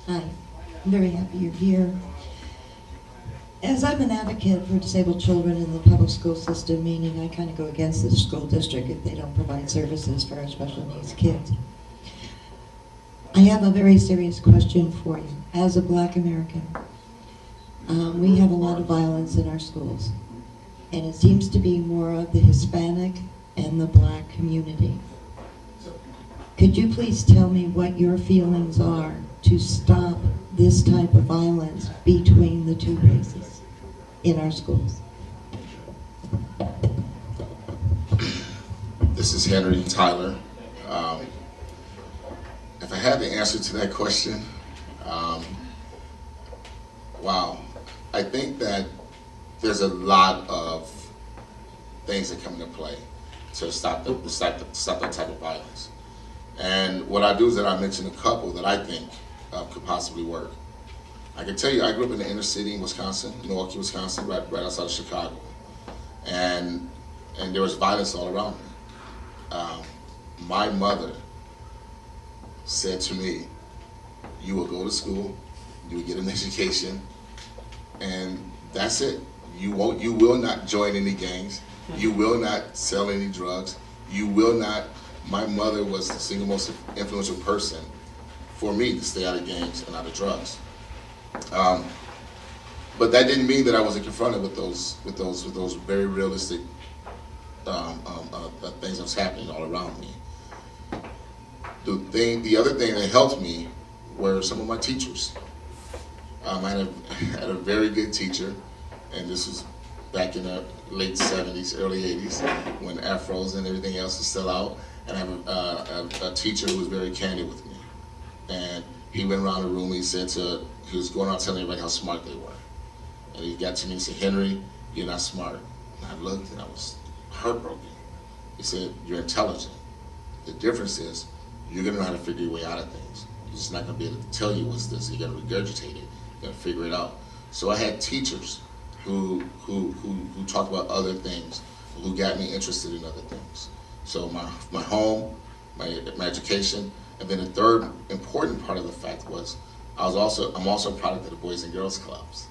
Hi, I'm very happy you're here. As I'm an advocate for disabled children in the public school system, meaning I kind of go against the school district if they don't provide services for our special needs kids, I have a very serious question for you. As a Black American, we have a lot of violence in our schools, and it seems to be more of the Hispanic and the Black community. Could you please tell me what your feelings are to stop this type of violence between the two races in our schools? This is Henry Tyler. If I had the answer to that question, wow. I think that there's a lot of things that come into play to stop that type of violence. And what I do is that I mention a couple that I think could possibly work. I can tell you, I grew up in the inner city in Wisconsin, Milwaukee, Wisconsin, right outside of Chicago, and there was violence all around me. My mother said to me, "You will go to school, you will get an education, and that's it. You will not join any gangs. You will not sell any drugs. You will not." My mother was the single most influential person for me to stay out of gangs and out of drugs. But that didn't mean that I wasn't confronted with those very realistic things that was happening all around me. The other thing that helped me were some of my teachers. I had a very good teacher, and this was back in the late 70s, early 80s, when afros and everything else was still out. And I have a teacher who was very candid with me. And he went around the room, he was going around telling everybody how smart they were. And he got to me and said, "Henry, you're not smart." And I looked and I was heartbroken. He said, "You're intelligent. The difference is you're gonna know how to figure your way out of things. You're just not gonna be able to tell you what's this. You're gonna regurgitate it. You're gonna figure it out." So I had teachers who talked about other things, who got me interested in other things. So my home, my education, and then the third important part of the fact was I'm also a product of the Boys and Girls Clubs.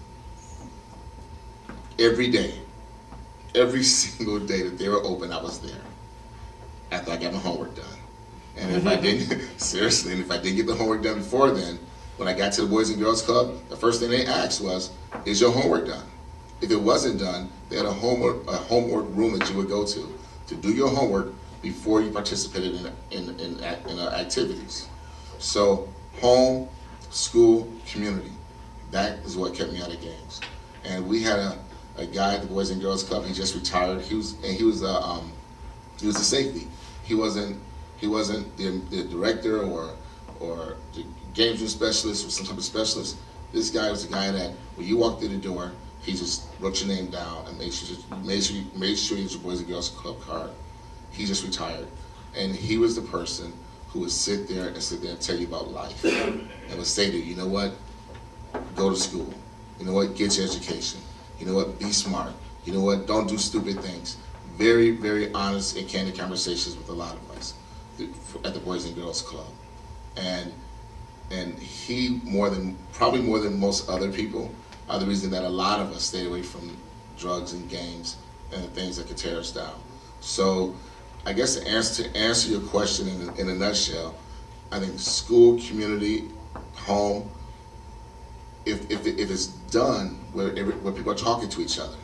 Every day, every single day that they were open, I was there after I got my homework done. And if I didn't, seriously, and if I didn't get the homework done before then, when I got to the Boys and Girls Club, the first thing they asked was, "Is your homework done?" If it wasn't done, they had a homework room that you would go to do your homework before you participated in activities. So home, school, community, that is what kept me out of gangs. And we had a guy at the Boys and Girls Club. He just retired. He was a safety. He wasn't the director or the games room specialist or some type of specialist. This guy was the guy that when you walked through the door, he just wrote your name down and made sure you had your Boys and Girls Club card. He just retired, and he was the person who would sit there and tell you about life, and would say to you, "You know what? Go to school. You know what? Get your education. You know what? Be smart. You know what? Don't do stupid things." Very, very honest and candid conversations with a lot of us at the Boys and Girls Club, and he probably more than most other people are the reason that a lot of us stayed away from drugs and gangs and the things that could tear us down. So I guess to answer your question in a nutshell, I think school, community, home, if it's done where people are talking to each other,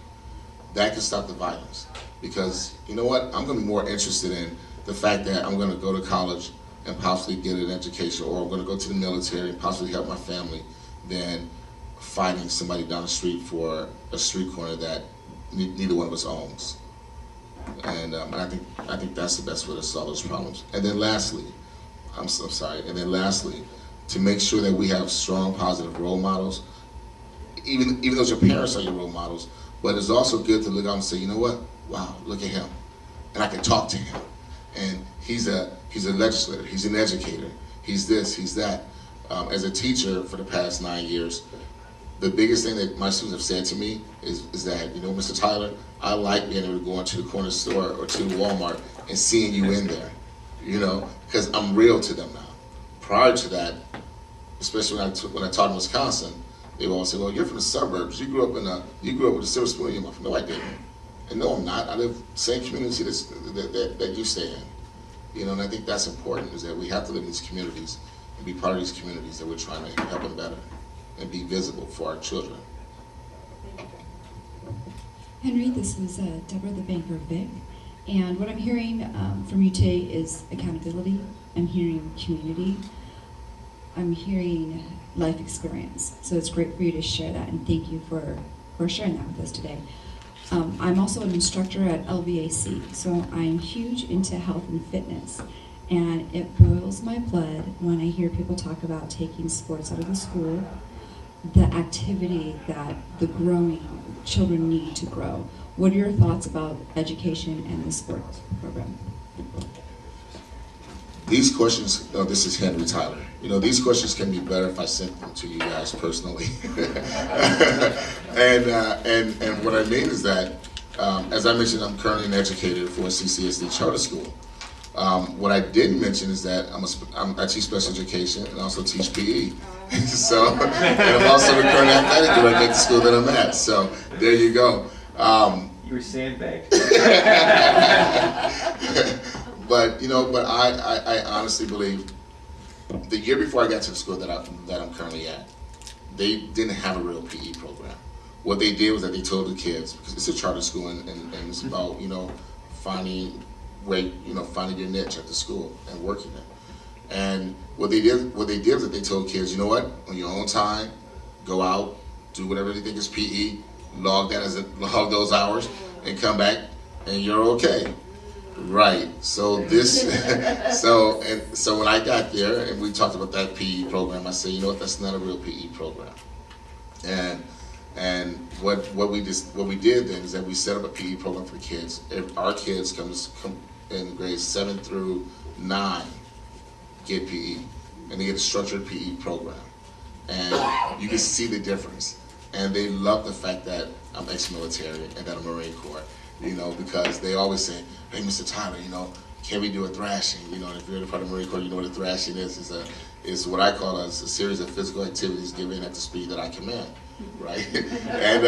that can stop the violence. Because you know what, I'm going to be more interested in the fact that I'm going to go to college and possibly get an education, or I'm going to go to the military and possibly help my family, than fighting somebody down the street for a street corner that neither one of us owns. And I think that's the best way to solve those problems. And then lastly, I'm so sorry. And then lastly, to make sure that we have strong, positive role models, even though your parents are your role models, but it's also good to look out and say, "You know what? Wow, look at him, and I can talk to him. And he's a legislator. He's an educator. He's this. He's that." As a teacher for the past 9 years, the biggest thing that my students have said to me is that, "You know, Mr. Tyler, I like being able to go into the corner store or to Walmart and seeing you in there, you know, because I'm real to them now." Prior to that, especially when I taught in Wisconsin, they would always say, "Well, you're from the suburbs. You grew up with a silver spoon in your mouth." No, I didn't. And no, I'm not. I live the same community that you stay in. You know, and I think that's important, is that we have to live in these communities and be part of these communities that we're trying to help them better and be visible for our children. Henry, this is Deborah, the banker Vic. And what I'm hearing from you today is accountability. I'm hearing community. I'm hearing life experience. So it's great for you to share that, and thank you for sharing that with us today. I'm also an instructor at LVAC, so I'm huge into health and fitness. And it boils my blood when I hear people talk about taking sports out of the school, the activity that the growing children need to grow. What are your thoughts about education and the sports program? These questions, this is Henry Tyler. You know, these questions can be better if I sent them to you guys personally. and what I mean is that, as I mentioned, I'm currently an educator for a CCSD charter school. What I didn't mention is that I teach special education and also teach PE. So, and I'm also the current athletic director at the school that I'm at. So there you go. You were sandbagged. But I honestly believe the year before I got to the school that I'm currently at, they didn't have a real PE program. What they did was that they told the kids, because it's a charter school and it's about finding your niche at the school and working it. And what they did was that they told kids, you know what, on your own time, go out, do whatever they think is PE, log those hours, and come back, and you're okay. Right. So so when I got there and we talked about that PE program, I said, you know what, that's not a real PE program. And what we did then is that we set up a PE program for kids. Our kids come in grades 7 through 9 get PE, and they get a structured PE program, and you can see the difference. And they love the fact that I'm ex-military and that I'm Marine Corps, because they always say, "Hey, Mr. Tyler, can we do a thrashing?" And if you're a part of the Marine Corps, you know what a thrashing is. It's what I call a series of physical activities given at the speed that I command, right? And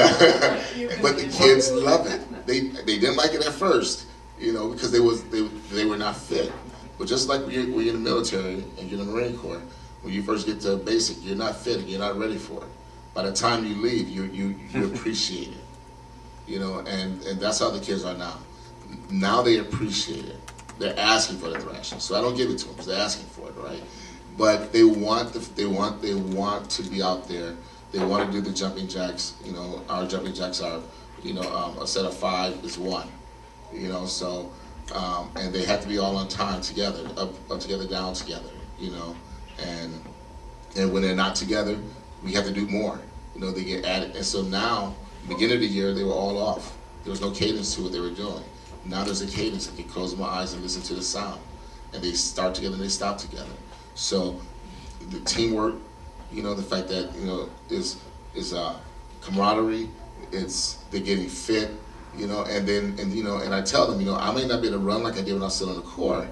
but the kids love it. They didn't like it at first, because they were not fit. But just like when you're in the military and you're in the Marine Corps, when you first get to basic, you're not fit, you're not ready for it. By the time you leave, you appreciate it, and that's how the kids are now. Now they appreciate it. They're asking for the thrashing, so I don't give it to them because they're asking for it, right? But they want to be out there. They want to do the jumping jacks. Our jumping jacks are, a set of 5 is 1, so. And they have to be all on time together, up together, down together, and when they're not together, we have to do more. They get added, and so now, beginning of the year, they were all off. There was no cadence to what they were doing. Now there's a cadence. I can close my eyes and listen to the sound, and they start together and they stop together. So the teamwork, the fact that is camaraderie. They're getting fit. And I tell them, I may not be able to run like I did when I was still in the Corps,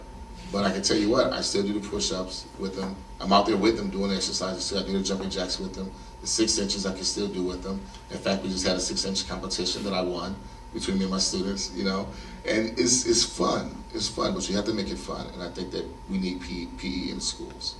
but I can tell you what, I still do the push-ups with them. I'm out there with them doing exercises too. I do the jumping jacks with them. The 6 inches I can still do with them. In fact, we just had a 6-inch competition that I won between me and my students, and it's fun. It's fun, but you have to make it fun, and I think that we need PE in schools.